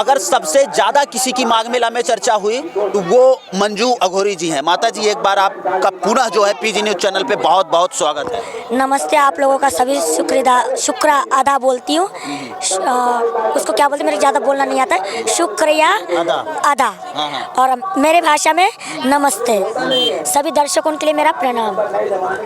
अगर सबसे ज्यादा किसी की माघ मेला में चर्चा हुई तो वो मंजू अघोरी जी हैं। माता जी, एक बार आपका पुनः जो है पीजी न्यूज चैनल पे बहुत बहुत स्वागत है। नमस्ते, आप लोगों का सभी शुक्र अदा बोलती हूँ। उसको क्या बोलते, मेरे ज़्यादा बोलना नहीं आता है। शुक्रिया अदा। और मेरे भाषा में नमस्ते। सभी दर्शकों के लिए मेरा प्रणाम।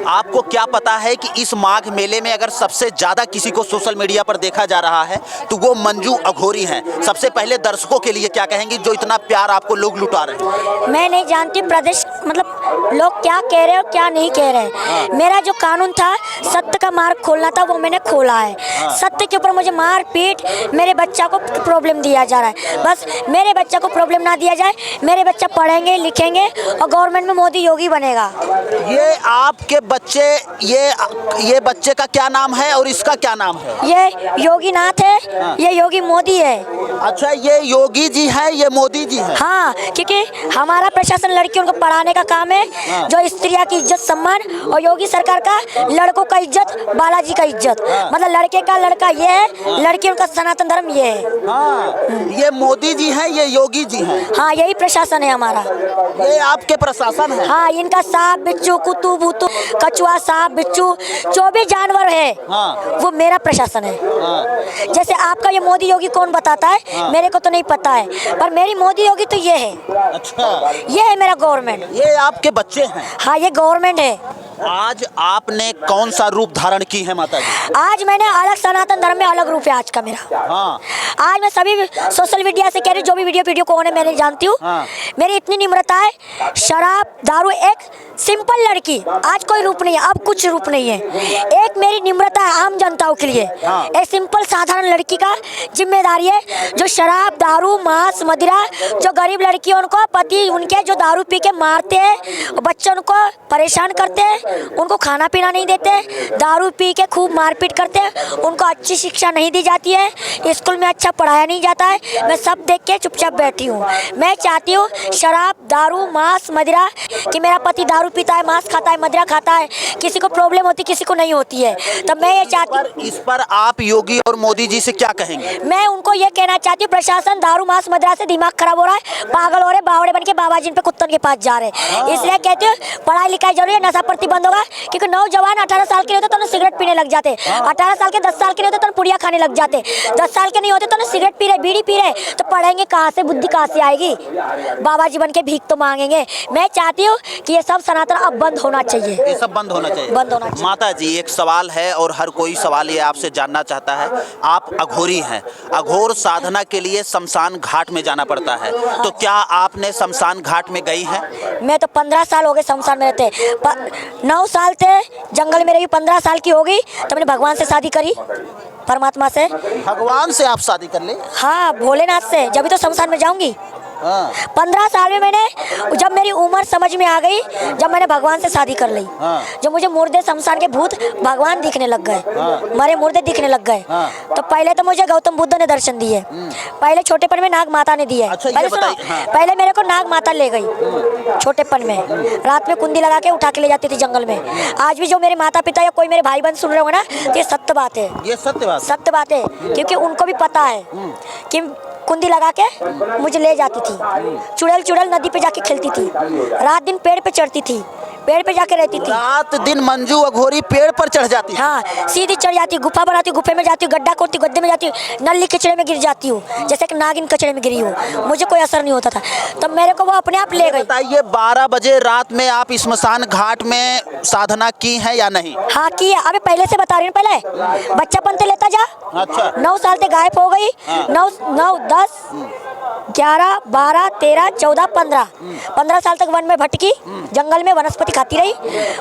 आपको क्या पता है कि इस माघ मेले में अगर सबसे ज्यादा किसी को सोशल मीडिया पर देखा जा रहा है तो वो मंजू अघोरी हैं। सबसे पहले दर्शकों के लिए क्या कहेंगी जो इतना प्यार आपको लोग लुटा रहे हैं? मैं नहीं जानती प्रदेश मतलब लोग क्या कह रहे हो क्या नहीं कह रहे। मेरा जो कानून था, सत्य का मार्ग खोलना था, वो मैंने खोला है। सत्य के ऊपर मुझे मार पीट, मेरे बच्चा को प्रॉब्लम दिया जा रहा है। बस मेरे बच्चा को प्रॉब्लम ना दिया जाए। मेरे बच्चा पढ़ेंगे लिखेंगे और गवर्नमेंट में मोदी योगी बनेगा। ये आपके बच्चे, ये बच्चे का क्या नाम है और इसका क्या नाम है? ये योगी नाथ है, ये योगी मोदी है। अच्छा, ये योगी जी है, ये मोदी जी है। हाँ, क्योंकि हमारा प्रशासन लड़कियों को पढ़ाने का काम है, जो स्त्रियों की इज्जत सम्मान, और योगी सरकार का लड़कों का इज्जत, बालाजी का इज्जत। मतलब लड़के का लड़का ये है, लड़कियों का सनातन धर्म ये है। हाँ, ये मोदी जी हैं, ये योगी जी हैं। हाँ, यही प्रशासन है हमारा। ये आपके प्रशासन है। हाँ, इनका सांप बिच्छू कुत्तू भूतू कछुआ सांप बिच्छू जो भी जानवर है, वो मेरा प्रशासन है। जैसे आपका ये मोदी योगी कौन बताता है, मेरे को तो नहीं पता है, पर मेरी मोदी योगी तो ये है। अच्छा, ये है मेरा गवर्नमेंट। ये आपके बच्चे हैं? हाँ, ये गवर्नमेंट है। आज आपने कौन सा रूप धारण की है माता जी? आज मैंने अलग सनातन धर्म में अलग रूप है आज का मेरा। हाँ। आज मैं सभी सोशल मीडिया से कह रही हूँ, जो भी वीडियो कौन है मैं नहीं जानती हूँ। मेरी इतनी निम्रता है, शराब दारू एक सिंपल लड़की, आज कोई रूप नहीं है, अब कुछ रूप नहीं है। एक मेरी निम्रता है आम जनताओं के लिए। एक सिंपल साधारण लड़की का जिम्मेदारी है, जो शराब दारू मांस मदिरा, जो गरीब लड़कियों को पति उनके जो दारू पी के मारते हैं, बच्चों को परेशान करते हैं, उनको खाना पीना नहीं देते, दारू पी के खूब मारपीट करते हैं, उनको अच्छी शिक्षा नहीं दी जाती है, स्कूल में अच्छा पढ़ाया नहीं जाता है। मैं सब देख के चुपचाप बैठी हूँ। मैं चाहती हूँ शराब दारू मांस मदिरा, कि मेरा पति दारू पीता है, मांस खाता है, मदिरा खाता है, किसी को प्रॉब्लम होती किसी को नहीं होती है, तो मैं ये चाहती हूँ। इस पर आप योगी और मोदी जी से क्या कहेंगे? मैं उनको ये कहना चाहती हूँ, प्रशासन दारू मांस मदिरा से दिमाग खराब हो रहा है, पागल हो रहे, बावड़े बन के बाबा जी पे कुत्तन के पास जा रहे हैं। इसलिए कहती हूँ पढ़ाई लिखाई जरूरी है, नशा प्रति बंद होगा, क्योंकि नौजवान 18 साल के होते तो सिगरेट पीने लग जाते, 18 साल के 10 साल के होते तो पुड़िया खाने लग जाते, 10 साल के नहीं होते तो सिगरेट पी रहे बीड़ी पी रहे, तो पढ़ेंगे कहाँ से, बुद्धि कहाँ से आएगी? बाबा जी बन के भीख तो मांगेंगे। मैं चाहती हूँ कि ये सब सनातन अब बंद होना चाहिए। ये सब बंद होना चाहिए, बंद होना चाहिए। माता जी, एक सवाल है और हर कोई सवाल ये आपसे जानना चाहता है। आप अघोरी हैं, अघोर साधना के लिए शमशान घाट में जाना पड़ता है, तो क्या आपने शमशान घाट में गई हैं? मैं तो 15 साल हो गए शमशान में रहते, 9 साल थे जंगल में रही, 15 साल की हो गई तो मैंने भगवान से शादी करी, परमात्मा से। भगवान से आप शादी कर ले? हाँ, भोलेनाथ से, जब भी तो शमशान में जाऊंगी। 15 साल में मैंने, जब मेरी उम्र समझ में आ गई, जब मैंने भगवान से शादी कर ली, जब मुझे मुर्दे शमशान के भूत भगवान दिखने लग गए, मरे मुर्दे दिखने लग गए, तो पहले तो मुझे गौतम बुद्ध ने दर्शन दिए, पहले छोटेपन में नाग माता ने दिए। अच्छा, पहले मेरे को नाग माता ले गई छोटेपन में, रात में कुंडी लगा के उठा के ले जाती थी जंगल में। आज भी जो मेरे माता पिता या कोई मेरे भाई बहन सुन रहे होंगे ना, तो ये सत्य बात है, ये सत्य बात है, क्योंकि उनको भी पता है कि कुंडी लगा के मुझे ले जाती थी, चुड़ैल नदी पे जाके खेलती थी, रात दिन पेड़ पे चढ़ती थी, पेड़ पे जाके रहती थी। रात दिन मंजू अघोरी पेड़ पर चढ़ जाती? हाँ, सीधी चढ़ जाती, गुफा बनाती, गुफे में जाती, गड्ढा खोदती, गड्ढे में जाती, नली कचड़े में गिर जाती हूँ, जैसे कि नागिन कचड़े में गिरी हूँ, मुझे कोई असर नहीं होता था। तो मेरे को वो अपने आप ले गई। बताइए, 12 बजे रात में आप स्मशान घाट में साधना की है या नहीं? हाँ, की है। अबे पहले से बता रही हूँ, पहले बच्चापन से लेता जा। अच्छा। 9 साल से गायब हो गई, 9 10 11 12 13 14 15 साल तक वन में भटकी, जंगल में वनस्पति खाती रही।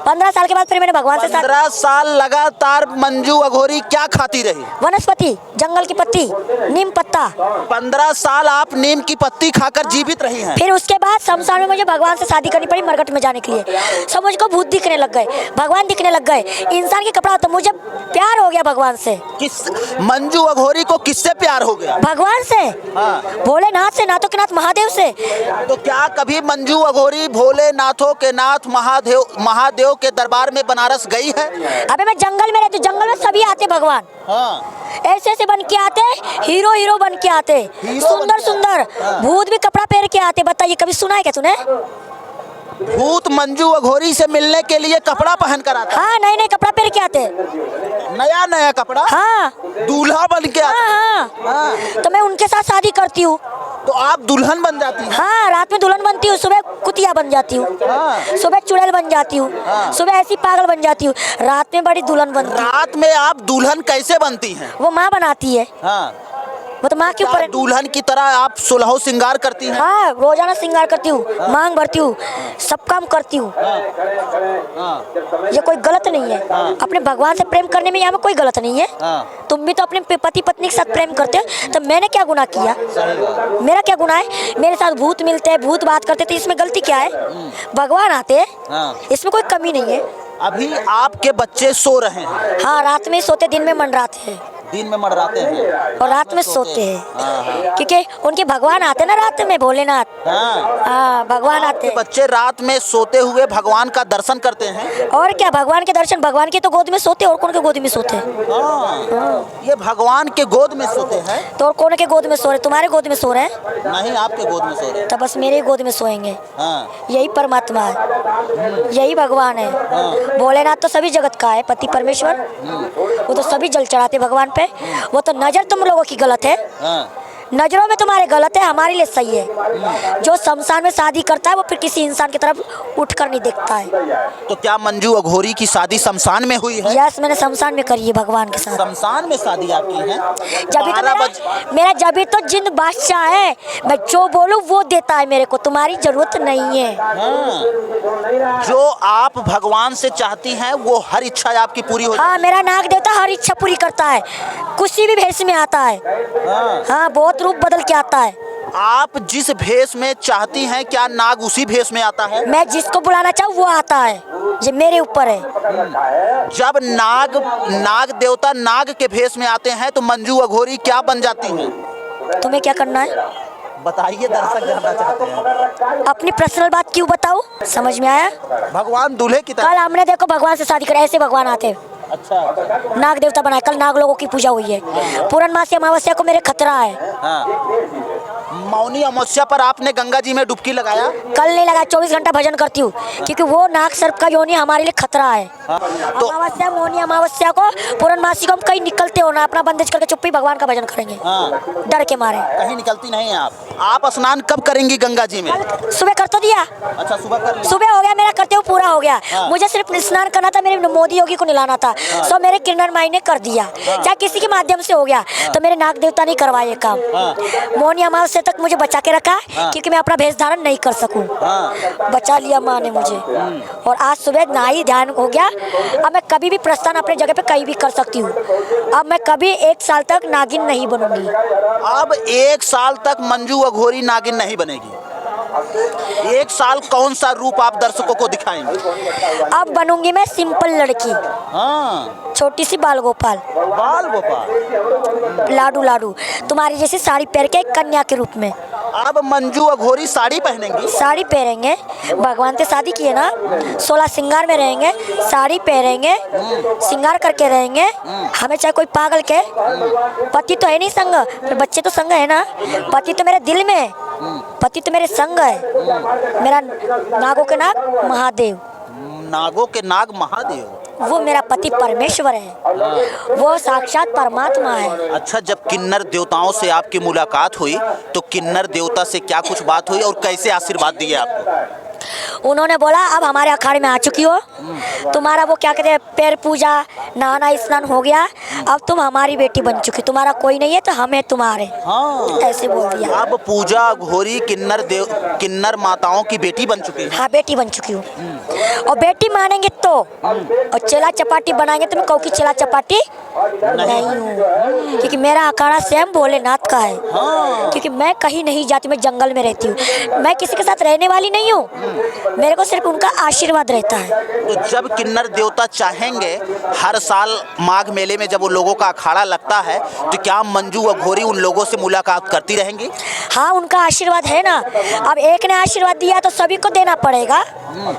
15 साल के बाद फिर मैंने भगवान से 15 साल लगातार मंजू अघोरी क्या खाती रही? वनस्पति, जंगल की पत्ती, नीम पत्ता। 15 साल आप नीम की पत्ती खाकर जीवित रही हैं। फिर उसके बाद शमशान में मुझे भगवान से शादी करनी पड़ी मरघट में जाने के लिए। सब मुझको भूत दिखने लग गए, भगवान दिखने लग गए, इंसान के कपड़ा, तो मुझे प्यार हो गया भगवान से। किस मंजू अघोरी को किससे प्यार हो गया? भगवान से, भोलेनाथ से, नाथों के नाथ महादेव से। तो क्या कभी मंजू अघोरी भोलेनाथों के नाथ महादेव महादेव के दरबार में बनारस गई है? अबे मैं जंगल में रहती हूँ, जंगल में सभी आते भगवान। हाँ। ऐसे ऐसे बन के आते, हीरो हीरो बन के आते, सुंदर सुंदर। भूत भी कपड़ा पहन के आते। बताइए, कभी सुना है क्या तूने? भूत मंजू अघोरी से मिलने के लिए कपड़ा पहन कर आते? हाँ, नए नए कपड़ा पहन के आते। नया नया कपड़ा? हाँ, दूल्हा बन के आते? हाँ हाँ। तो मैं उनके साथ शादी करती हूँ। तो आप दुल्हन बन जाती हैं? हाँ, रात में दुल्हन बनती हूँ, सुबह कुतिया बन जाती हूँ, सुबह चुड़ैल बन जाती हूँ, सुबह ऐसी पागल बन जाती हूँ, रात में बड़ी दुल्हन बनती हूँ। रात में आप दुल्हन कैसे बनती हैं? वो माँ बनाती है। हाँ। वो तो माँ के ऊपर है। दुल्हन की तरह आप सुलहो श्रृंगार करती हैं? हाँ, रोजाना श्रृंगार करती हूँ, मांग भरती हूँ, सब काम करती हूँ। ये कोई गलत नहीं है। अपने भगवान से प्रेम करने में यहाँ में कोई गलत नहीं है। तुम भी तो अपने पति पत्नी के साथ प्रेम करते हो, तो मैंने क्या गुनाह किया? मेरा क्या गुनाह है? मेरे साथ भूत मिलते हैं, भूत बात करते, तो इसमें गलती क्या है? भगवान आते हैं, इसमें कोई कमी नहीं है। अभी आपके बच्चे सो रहे हैं? हाँ, रात में सोते, दिन में मंडराते हैं। दिन में मंडराते हैं और रात में सोते हैं, क्योंकि उनके भगवान आते ना रात में, भोलेनाथ। हाँ, भगवान आते हैं। बच्चे रात में सोते हुए भगवान का दर्शन करते हैं? और क्या, भगवान के दर्शन, भगवान के तो गोद में सोते, और कौन के गोद में सोते हैं? ये भगवान के गोद में सोते हैं? तो और कौन के गोद में सो रहे? तुम्हारे गोद में सो रहे हैं? नहीं, आपके गोद में सो रहे हैं। तो बस मेरे गोद में सोएंगे। हाँ। यही परमात्मा है, यही भगवान है। भोलेनाथ तो सभी जगत का है, पति परमेश्वर। वो तो सभी जल चढ़ाते भगवान पे। वो तो नजर तुम लोगों की गलत है। नजरों में तुम्हारे गलत है, हमारे लिए सही है। जो शमशान में शादी करता है वो फिर किसी इंसान की तरफ उठकर नहीं देखता है। तो क्या मंजू अघोरी की शादी शमशान में हुई है? यस, मैंने शमशान में करी है भगवान के साथ। शमशान में शादी आपकी है? जब तो मेरा जब तो जिंद बादशाह है, मैं जो बोलूं वो देता है मेरे को, तुम्हारी जरूरत नहीं है। जो आप भगवान से चाहती हैं वो हर इच्छा आपकी पूरी हो? हाँ, मेरा नाग देवता हर इच्छा पूरी करता है, किसी भी भेष में आता है। हाँ, बहुत रूप बदल के आता है। आप जिस भेष में चाहती हैं, क्या नाग उसी भेष में आता है? मैं जिसको बुलाना चाहूँ वो आता है, ये मेरे ऊपर है। जब नाग देवता नाग के भेष में आते हैं तो मंजू अघोरी क्या बन जाती हैं? तुम्हें क्या करना है बताइए, दर्शक जानना चाहते हैं। अपनी पर्सनल बात क्यों बताऊँ? समझ में आया? भगवान दूल्हे की तरह। कल हमने देखो भगवान से शादी करे, ऐसे भगवान आते। अच्छा। नाग देवता बनाए, कल नाग लोगों की पूजा हुई है। पूर्णमासी अमावस्या को मेरे खतरा है। मौनी अमावस्या पर आपने गंगा जी में डुबकी लगाया? कल नहीं लगा, 24 घंटा भजन करती हूँ, क्योंकि वो नाग सर्प का योनि हमारे लिए खतरा है। तो अमावस्या, मौनी अमावस्या को, पूर्णमासी को हम कहीं निकलते हो ना, अपना बंदेज करके चुप्पी भगवान का भजन करेंगे। डर के मारे कहीं निकलती नहीं है आप स्नान कब करेंगी गंगा जी में? सुबह कर तो दिया। अच्छा, सुबह हो गया मेरा, करते हुए पूरा हो गया। मुझे सिर्फ स्नान करना था, मेरे मोदी योगी को निलाना था, सो मेरे किन्नर माई ने कर दिया। चाहे किसी के माध्यम से हो गया, तो मेरे नाग देवता नहीं करवाए काम। मौनी अमावस्या तक मुझे बचा के रखा, क्योंकि मैं अपना भेष धारण नहीं कर सकूं। बचा लिया माँ ने मुझे। और आज सुबह नहाई, ध्यान हो गया। अब मैं कभी भी प्रस्थान अपने जगह पे कहीं भी कर सकती हूँ। अब मैं कभी 1 साल तक नागिन नहीं बनूंगी। अब 1 साल तक मंजू अघोरी नागिन नहीं बनेगी? 1 साल कौन सा रूप आप दर्शकों को दिखाएंगे? अब बनूंगी मैं सिंपल लड़की। छोटी सी बाल गोपाल, लाडू लाडू, तुम्हारी जैसी साड़ी पहन के कन्या के रूप में। अब मंजू अघोरी साड़ी पहनेंगी? साड़ी पहनेंगे, भगवान से शादी किए ना, 16 श्रृंगार में रहेंगे, साड़ी पहनेंगे, श्रृंगार करके रहेंगे। हमें चाहे कोई पागल के, पति तो है नहीं संग, पर बच्चे तो संग है ना। पति तो मेरे दिल में है, पति तो मेरे संग है। मेरा नागों के नाग महादेव। नागों के नाग महादेव? वो मेरा पति परमेश्वर है, वो साक्षात परमात्मा है। अच्छा, जब किन्नर देवताओं से आपकी मुलाकात हुई तो किन्नर देवता से क्या कुछ बात हुई और कैसे आशीर्वाद दिए आपको? उन्होंने बोला, अब हमारे अखाड़े में आ चुकी हो, तुम्हारा वो क्या कहते हैं, पैर पूजा, नहाना स्नान हो गया, अब तुम हमारी बेटी बन चुकी, तुम्हारा कोई नहीं है तो हम है तुम्हारे। ऐसे बोल दिया। अब पूजा अघोरी किन्नर माताओं की बेटी बन चुकी है? हाँ, बेटी बन चुकी हूँ। और बेटी मानेंगे तो, और चेला चपाटी बनाएंगे तो मैं कहूँ कि चेला चपाटी नहीं हूँ, क्योंकि मेरा अखाड़ा स्वयं भोलेनाथ का है। क्योंकि मैं कहीं नहीं जाती, मैं जंगल में रहती हूँ, मैं किसी के साथ रहने वाली नहीं हूँ। मेरे को सिर्फ उनका आशीर्वाद रहता है। तो जब किन्नर देवता चाहेंगे, हर साल माघ मेले में जब उन लोगों का अखाड़ा लगता है, तो क्या मंजू अघोरी उन लोगों से मुलाकात करती रहेंगी? हाँ, उनका आशीर्वाद है ना। अब एक ने आशीर्वाद दिया तो सभी को देना पड़ेगा।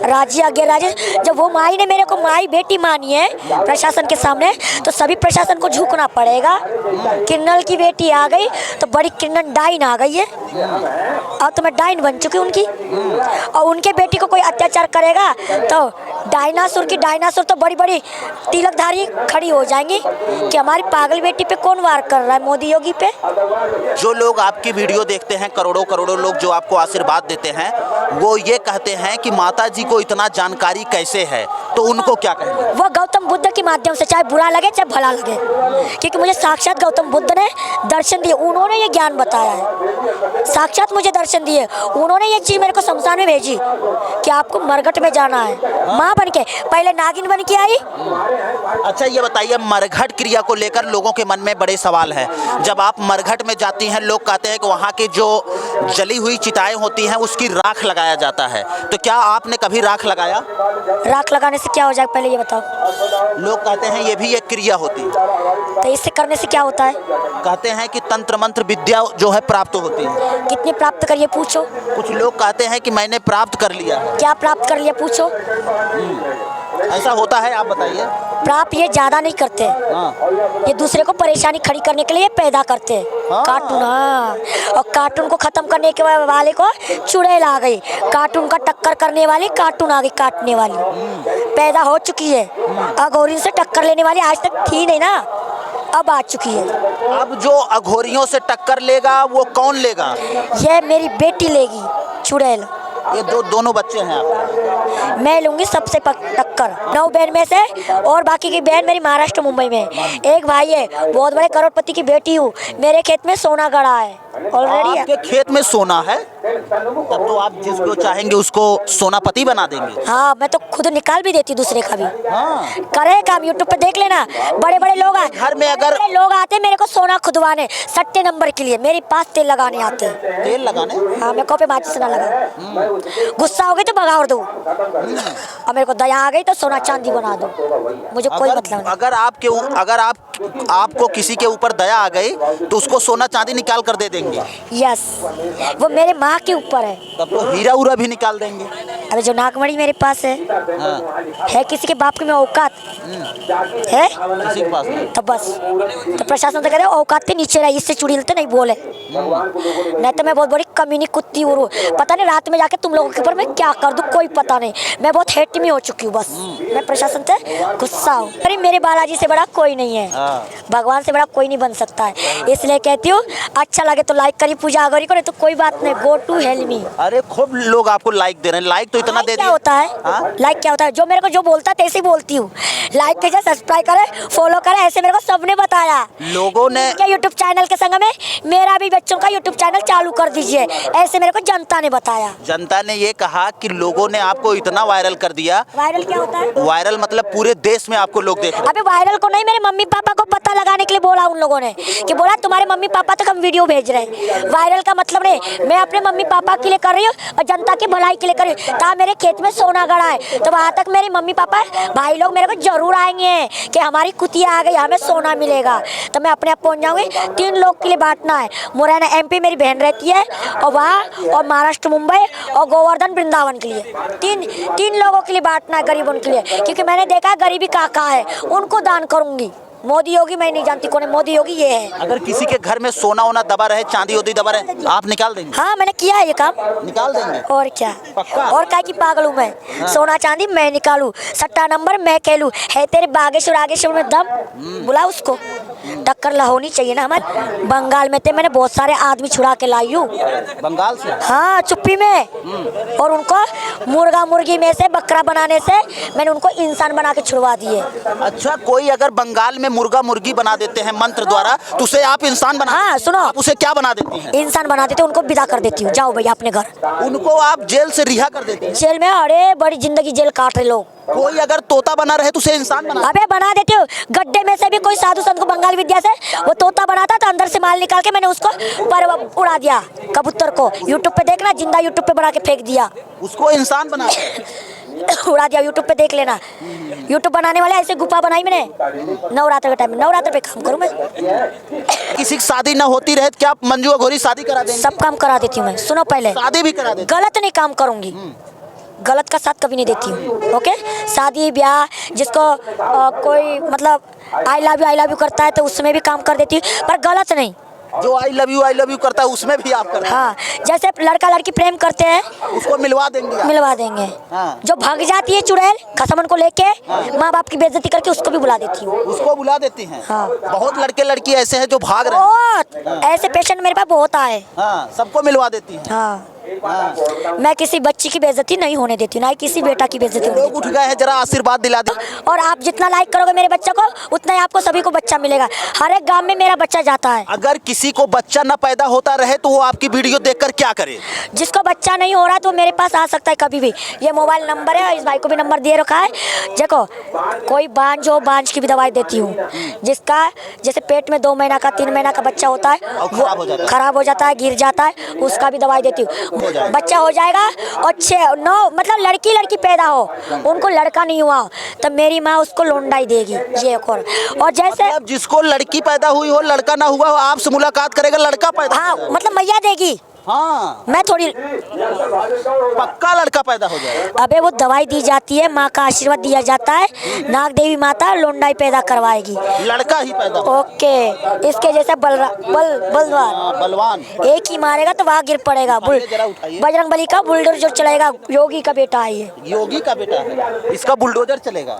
राजी आगे राजी। जब वो माई ने मेरे को माई बेटी मानी है प्रशासन के सामने, तो सभी प्रशासन को झुकना पड़ेगा। किन्नल की बेटी आ गई तो बड़ी किन्नल डाइन आ गई है, अब तो मैं डाइन बन चुकी उनकी। और उनके बेटी को कोई अत्याचार करेगा तो डायनासोर तो बड़ी बड़ी तिलकधारी खड़ी हो जाएंगी कि हमारी पागल बेटी पे कौन वार कर रहा है, मोदी योगी पे। जो लोग आपकी वीडियो देखते हैं, करोड़ों करोड़ों लोग जो आपको आशीर्वाद देते हैं, वो ये कहते हैं कि माता जी को इतना जानकारी कैसे है, तो उनको क्या कहेंगे? वो गौतम बुद्ध के माध्यम से, चाहे बुरा लगे चाहे भला लगे, क्योंकि मुझे साक्षात गौतम बुद्ध ने दर्शन दिए, उन्होंने ये ज्ञान बताया है, साक्षात मुझे दर्शन दिए। उन्होंने ये चीज़ मेरे को शमशान में भेजी कि आपको मरघट में जाना है, माँ बन के, पहले नागिन बन के आई। अच्छा ये बताइए, मरघट क्रिया को लेकर लोगों के मन में बड़े सवाल हैं। जब आप मरघट में जाती हैं, लोग कहते हैं कि वहाँ की जो जली हुई चिताएं होती हैं उसकी राख लगाया जाता है, तो क्या आपने कभी राख लगाया? राख लगाने से क्या हो जाएगा पहले ये बताओ? लोग कहते हैं ये भी एक क्रिया होती है। तो इससे करने से क्या होता है? कहते हैं कि तंत्र मंत्र विद्या जो है प्राप्त होती है। कितने प्राप्त करिए पूछो। कुछ लोग कहते हैं कि मैंने प्राप्त कर लिया। क्या प्राप्त कर लिया पूछो। ऐसा होता है, आप बताइए। प्राप्त ये ज्यादा नहीं करते, ये दूसरे को परेशानी खड़ी करने के लिए पैदा करते हैं। कार्टून, हाँ, और कार्टून को खत्म करने के वाले को चुड़ैल आ गई, कार्टून का टक्कर करने वाली कार्टून आ गई, काटने वाली पैदा हो चुकी है। अघोरी से टक्कर लेने वाली आज तक थी नहीं ना, अब आ चुकी है। अब जो अघोरियों से टक्कर लेगा वो कौन लेगा? ये मेरी बेटी लेगी चुड़ैल। ये दोनों बच्चे हैं आप? मैं लूंगी सबसे टक्कर, 9 बहन में से, और बाकी की बहन मेरी महाराष्ट्र मुंबई में। एक भाई है, बहुत बड़े करोड़पति की बेटी हूँ, मेरे खेत में सोना गड़ा है ऑलरेडी। आपके खेत में सोना है? तब तो आप जिसको चाहेंगे उसको सोनापति बना देंगे। हाँ, मैं तो खुद निकाल भी देती दूसरे का भी। हाँ। करे काम, यूट्यूब पे देख लेना, बड़े बड़े लोग आए घर में, अगर लोग आते मेरे को सोना खुदवाने सट्टे नंबर के लिए, मेरे पास तेल लगाने आते हैं। तेल लगाने? हाँ, मैं कॉपे माचिस ना लगा, गुस्सा हो गई तो भगाड़ दो, और मेरे को दया आ गई तो सोना चांदी बना दो, मुझे कोई मतलब नहीं। अगर आपको किसी के ऊपर दया आ गई तो उसको सोना चांदी निकाल कर दे देंगे? यस, वो मेरे माँ के ऊपर है। तब तो हीरा उरा भी निकाल देंगे। अरे जो नागमणि मेरे पास है, हाँ। है किसी के बाप की में औकात है किसी के पास नहीं। तो बस, तो प्रशासन तो कह रहे औकात के नीचे रही, इससे चुड़ैल तो नहीं बोले, नहीं तो मैं बहुत बड़ी कमीनी कुत्ती हूँ। पता नहीं रात में जाके तुम लोगों के ऊपर मैं क्या कर दूँ कोई पता नहीं, मैं बहुत हेट में हो चुकी हूँ। बस मैं प्रशासन से गुस्सा हूँ। अरे मेरे बालाजी से बड़ा कोई नहीं है, भगवान से बड़ा कोई नहीं बन सकता है, इसलिए कहती हूँ अच्छा लगे तो लाइक करी, पूजा अगरी करे तो कोई बात नहीं, गो टू हेल मी। अरे खूब लोग आपको लाइक दे रहे हैं, लाइक तो इतना दे क्या होता है? लाइक क्या होता है? जो मेरे को जो बोलता है तैसे ही बोलती हूँ। लाइक कीजिए, सब्सक्राइब करे, फॉलो करे, ऐसे मेरे को सबने बताया। लोगों ने क्या यूट्यूब चैनल के संग में मेरा भी बच्चों का यूट्यूब चैनल चालू कर दीजिए, ऐसे मेरे को जनता ने बताया। जनता ने ये कहा कि लोगों ने आपको इतना वायरल कर दिया। वायरल क्या होता है? वायरल मतलब पूरे देश में आपको लोग देख रहे हैं। अबे वायरल को नहीं, मेरे मम्मी पापा को पता लगाने के लिए बोला उन लोगों ने, कि बोला तुम्हारे मम्मी पापा तक हम वीडियो भेज रहे हैं। वायरल का मतलब नहीं, मैं अपने मम्मी पापा के लिए कर रही हूँ और जनता की भलाई के लिए कर रही हूँ। ता मेरे खेत में सोना गड़ा है तो वहाँ तक मेरी मम्मी पापा भाई लोग मेरे को जरूर आएंगे कि हमारी कुतिया आ गई, हमें सोना मिलेगा, तो मैं अपने आप पहुँच जाऊँगी। 3 लोग के लिए बांटना है, मुरैना MP मेरी बहन रहती है, और वहाँ, और महाराष्ट्र मुंबई, और गोवर्धन वृंदावन के लिए, तीन लोगों के लिए बांटना है, गरीबों के लिए, क्योंकि मैंने देखा है गरीबी कहाँ है, उनको दान करूँगी। मोदी योगी मैं नहीं जानती कौन है, मोदी योगी ये है। अगर किसी के घर में सोना वोना दबा रहे, चांदी उदी दबा रहे, आप निकाल देंगे? हाँ, मैंने किया है ये काम, निकाल देंगे। और क्या, पक्का? और क्या की पागल हूँ मैं? सोना चांदी मैं निकालूं, सट्टा नंबर मैं खेलूं, है तेरे बागेश्वर आगेश्वर में दम, बुला उसको, टक्कर होनी चाहिए ना हमारे। बंगाल में थे, मैंने बहुत सारे आदमी छुड़ा के लाई हूँ बंगाल से। हाँ, चुप्पी में, और उनको मुर्गा मुर्गी में से, बकरा बनाने से मैंने उनको इंसान बना के छुड़वा दिए। अच्छा, कोई अगर बंगाल में मुर्गा मुर्गी बना देते हैं मंत्र द्वारा, तो उसे आप इंसान बना? हाँ, सुनो, आप उसे क्या बना देती हैं? इंसान बना देते, उनको विदा कर देती हूँ, जाओ भैया अपने घर। उनको आप जेल से रिहा कर देती हैं? जेल में, अरे बड़ी जिंदगी जेल काट रहे लोग। कोई अगर तोता बना रहे तो उसे इंसान बना? अबे बना देती हूँ, गड्ढे में से भी कोई साधु संत को बंगाल विद्या से वो तोता बनाता तो अंदर से माल निकाल के मैंने उसको पर उड़ा दिया, कबूतर को। यूट्यूब पे देखना, जिंदा यूट्यूब पे बना के फेंक दिया, उसको इंसान बना उड़ा दिया। यूट्यूब पे देख लेना, यूट्यूब बनाने वाले ऐसे गुफा बनाई मैंने नवरात्र के टाइम में। नवरात्र पे काम करूँ मैं। किसी की शादी ना होती रहे क्या मंजू अघोरी शादी करा देंगे? सब काम करा देती हूँ मैं। सुनो, पहले शादी भी करा देती? गलत नहीं काम करूंगी, गलत का साथ कभी नहीं देती हूँ। ओके, शादी ब्याह जिसको कोई मतलब आई लव यू करता है तो उसमें भी काम कर देती हूँ, पर गलत नहीं। जो आई लव यू करता है उसमें भी आप करते हैं? हाँ, जैसे लड़का लड़की प्रेम करते हैं उसको मिलवा देंगे आप? मिलवा देंगे। हाँ। जो भाग जाती है चुड़ैल खसमन को लेके, माँ बाप की बेइज्जती करके उसको भी बुला देती हूँ। उसको बुला देती हैं? हाँ। बहुत लड़के लड़की ऐसे हैं जो भाग रहे हैं। बहुत ऐसे पेशेंट मेरे पास बहुत आए। हाँ, सबको मिलवा देती हैं। हाँ, हाँ। मैं किसी बच्ची की बेइज्जती नहीं होने देती, ना ही किसी बेटा की बेइज्जती होने लोग उठ गए हैं, जरा आशीर्वाद दिला दे। देती। और आप जितना लाइक करोगे मेरे बच्चे को उतना ही आपको सभी को बच्चा मिलेगा। हर एक गांव में मेरा बच्चा जाता है। अगर किसी को बच्चा न पैदा होता रहे तो वो आपकी वीडियो देखकर क्या करे? जिसको बच्चा नहीं हो रहा तो मेरे पास आ सकता है कभी भी। ये मोबाइल नंबर है, इस भाई को भी नंबर दे रखा है। देखो, कोई बांझ हो, बांझ की भी दवाई देती हूँ। जिसका जैसे पेट में 2 महीना का 3 महीना का बच्चा होता है, वो खराब हो जाता है, गिर जाता है, उसका भी दवाई देती हूँ। बच्चा हो जाएगा और 6-9 मतलब लड़की पैदा हो, उनको लड़का नहीं हुआ तो मेरी माँ उसको लोंडा ही देगी। ये और जैसे मतलब जिसको लड़की पैदा हुई हो, लड़का ना हुआ हो, आपसे मुलाकात करेगा, लड़का पैदा? हाँ, मतलब मैया देगी। हाँ, मैं थोड़ी पक्का लड़का पैदा हो जाएगा। अबे वो दवाई दी जाती है, माँ का आशीर्वाद दिया जाता है, नाग देवी माता लोंडाई पैदा करवाएगी, लड़का ही पैदा हो। ओके। इसके जैसा बलवान बलवान एक ही मारेगा तो वहाँ गिर पड़ेगा। जरा उठाइए। बजरंग बली का बुलडोजर जो चलाएगा, योगी का बेटा है ये। योगी का बेटा है, इसका बुलडोजर चलेगा।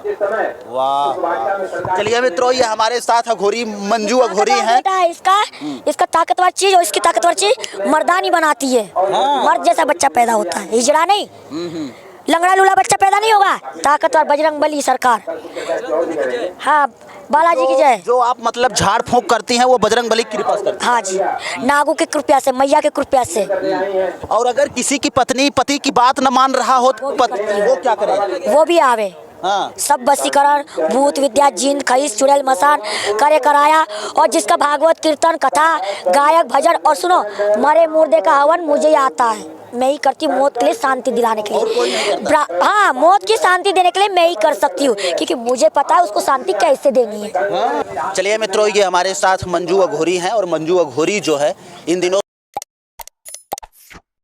वाह। चलिए मित्रों, ये हमारे साथ अघोरी मंजू अघोरी हैं। बेटा है इसका ताकतवर चीज और इसकी ताकतवर चीज मर्दानी बनाती है। मर्द जैसा बच्चा पैदा होता है, हिजड़ा नहीं, लंगड़ा लूला बच्चा पैदा नहीं होगा। ताकतवर बजरंग बली सरकार। हाँ, बालाजी की जय। जो आप मतलब झाड़ फूंक करती हैं वो बजरंग बली की कृपा से करती हाँ जी, नागू की कृपया से, मैया की कृपया से। हैं। और अगर किसी की पत्नी पति की बात न मान रहा हो तो वो क्या करे? वो भी आवे। हाँ। सब वशीकरण, भूत विद्या, जिन, खईस, चुड़ैल, मसान करे कराया। और जिसका भागवत कीर्तन कथा गायक भजन और सुनो मरे मुर्दे का हवन मुझे ही आता है, मैं ही करती हूँ। मौत के लिए शांति दिलाने के लिए, हाँ, मौत की शांति देने के लिए मैं ही कर सकती हूँ, क्योंकि मुझे पता है उसको शांति कैसे देनी है। चलिए मित्रों, ये हमारे साथ मंजू अघोरी हैं और मंजू अघोरी जो है इन दिनों